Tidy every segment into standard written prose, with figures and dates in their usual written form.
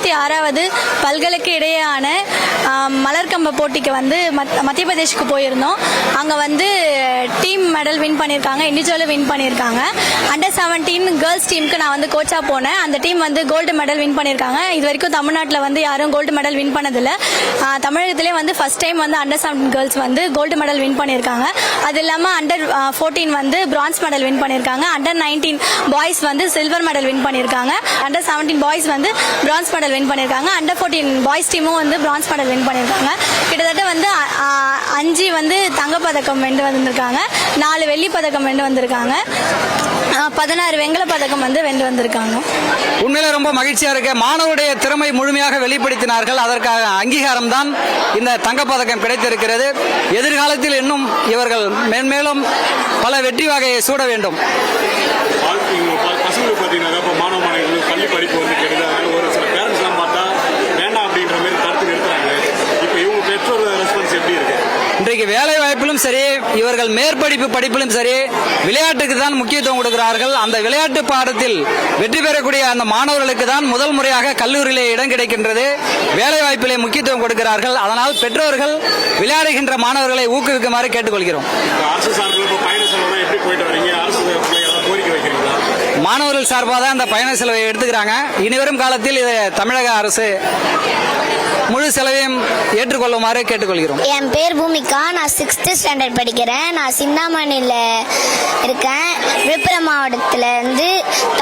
66வது பல்கலைக்கு இடையேயான மலர்கம்ப போட்டிக்கு வந்து மத்திய பிரதேஷ்க்கு போயிருந்தோம். அங்கே வந்து டீம் மெடல் வின் பண்ணியிருக்காங்க, இண்டிவிஜுவலும் வின் பண்ணியிருக்காங்க. அண்டர் 17 கேர்ள்ஸ் டீமுக்கு நான் வந்து கோச்சா போனேன். அந்த டீம் வந்து கோல்டு மெடல் வின் பண்ணியிருக்காங்க. இது வரைக்கும் தமிழ்நாட்டில் வந்து யாரும் கோல்டு மெடல் வின் பண்ணதில்லை. தமிழகத்திலே வந்து ஃபர்ஸ்ட் டைம் வந்து அண்டர் 17 கேர்ள்ஸ் வந்து கோல்டு மெடல் வின் பண்ணியிருக்காங்க. அது இல்லாமல் அண்டர் 14 வந்து பிரான்ஸ் மெடல் வின் பண்ணியிருக்காங்க. அண்டர் 19 பாய்ஸ் வந்து சில்வர் மெடல் வின் பண்ணியிருக்காங்க. அண்டர் 17 பாய்ஸ் வந்து பிரான்ஸ் மெடல் வின் பண்ணியிருக்காங்க. அண்டர் 14 பாய்ஸ் டீமும் வந்து பிரான்ஸ் மெடல் வின் பண்ணியிருக்காங்க. கிட்டத்தட்ட வந்து 5 வந்து தங்கப்பதக்கம் வென்று வந்திருக்காங்க, 4 வெள்ளி பதக்கம் வென்று வந்திருக்காங்க, 16 வெங்கல பதக்கம் வந்து வென்று வந்திருக்காங்க. உண்மையில ரொம்ப மகிழ்ச்சியா இருக்கு. மாணவருடைய திறமை முழுமையாக வெளிப்படுத்தினார்கள். அதற்காக அங்கீகாரம் தான் இந்த தங்கப்பதக்கம் கிடைத்திருக்கிறது. எதிர்காலத்தில் இன்னும் இவர்கள் மேன்மேலும் பல வெற்றி வகையை சூட வேண்டும். பசங்களுக்கு பார்த்தீங்கன்னா இப்போ மாணவ மாணவிகள் பள்ளி படிப்பு வந்து கெடுதாங்க. ஒரு சில பேரண்ட்ஸ் எல்லாம் பார்த்தா வேண்டாம் அப்படின்ற மாதிரி கருத்து எடுத்தாங்க. இப்போ இவங்க பெற்றோர் ரெஸ்பான்ஸ் எப்படி இருக்கு? இன்றைக்கு வேலை வாய்ப்பிலும் சரி, இவர்கள் மேற்படிப்பு படிப்பிலும் சரி, விளையாட்டுக்கு தான் முக்கியத்துவம் கொடுக்கிறார்கள். அந்த விளையாட்டு பாடத்தில் வெற்றி பெறக்கூடிய அந்த மாணவர்களுக்கு தான் முதல் முறையாக கல்லூரியிலே இடம் கிடைக்கின்றது. வேலை வாய்ப்பிலே முக்கியத்துவம் கொடுக்கிறார்கள். அதனால் பெற்றோர்கள் விளையாடுகின்ற மாணவர்களை ஊக்குவிக்குமாறு கேட்டுக்கொள்கிறோம். அரசு சார்பில் இப்போ பயண செலவு எப்படி போயிட்டு வரீங்க? அரசு கோரிக்கை வைக்கிறீங்களா? மாணவர்கள் சார்பாக தான் அந்த பயண செலவை எடுத்துக்கிறாங்க. இனிவரும் காலத்தில் இதை தமிழக அரசு முழு செலவையும் ஏற்றுக்கொள்ளுமாறு கேட்டுக்கொள்கிறோம். என் பேர் பூமிகா. நான் 6th ஸ்டாண்டர்ட் படிக்கிறேன். நான் சிந்தாமணியில் இருக்கேன். விழுப்புரம் மாவட்டத்தில் இருந்து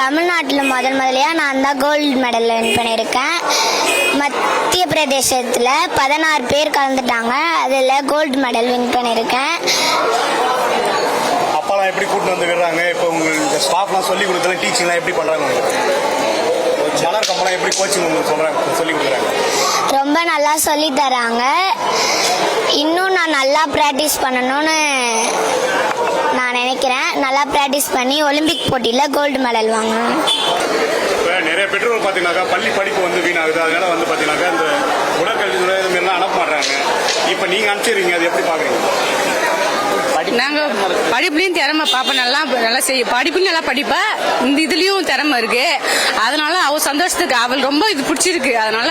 தமிழ்நாட்டில் முதலையாக நான் தான் கோல்டு மெடல் வின் பண்ணியிருக்கேன். மத்திய பிரதேசத்தில் 16 பேர் கலந்துட்டாங்க. அதில் கோல்டு மெடல் வின் பண்ணியிருக்கேன். அப்பாலாம் எப்படி கூட்டு வந்து விடுறாங்க? இப்போ உங்களுக்கு ஸ்டாஃப்லாம் சொல்லி கொடுத்தலாம், டீச்சிங்லாம் எப்படி பண்ணுறாங்க? மலர் கம்பெல்லாம் எப்படி கோச்சிங் உங்களுக்கு சொல்லி கொடுக்குறாங்க? ரொம்ப நல்லா சொல்லி தராங்க. இன்னும் நான் நல்லா ப்ராக்டிஸ் பண்ணணும்னு நான் நினைக்கிறேன். நல்லா ப்ராக்டிஸ் பண்ணி ஒலிம்பிக் போட்டியில் கோல்டு மெடல் வாங்கணும். இப்போ நிறைய பெற்றோர்கள் பார்த்தீங்கன்னாக்கா பள்ளி படிப்பு வந்து வீணாகுது. அதனால வந்து பார்த்தீங்கன்னாக்கா இந்த உடற்கல்வித்துறை இதுமாரிலாம் அனுப்ப மாட்டாங்க. இப்போ நீங்கள் அனுப்பிச்சிடுறீங்க, அது எப்படி பார்க்குறீங்க? நாங்கள் படிப்புலையும் திறமை பார்ப்பேன். நல்லா செய்ய படிப்புலையும் நல்லா படிப்பேன். இந்த இதுலேயும் திறமை இருக்கு. அதனால அவள் சந்தோஷத்துக்கு அவள் ரொம்ப இது பிடிச்சிருக்கு. அதனால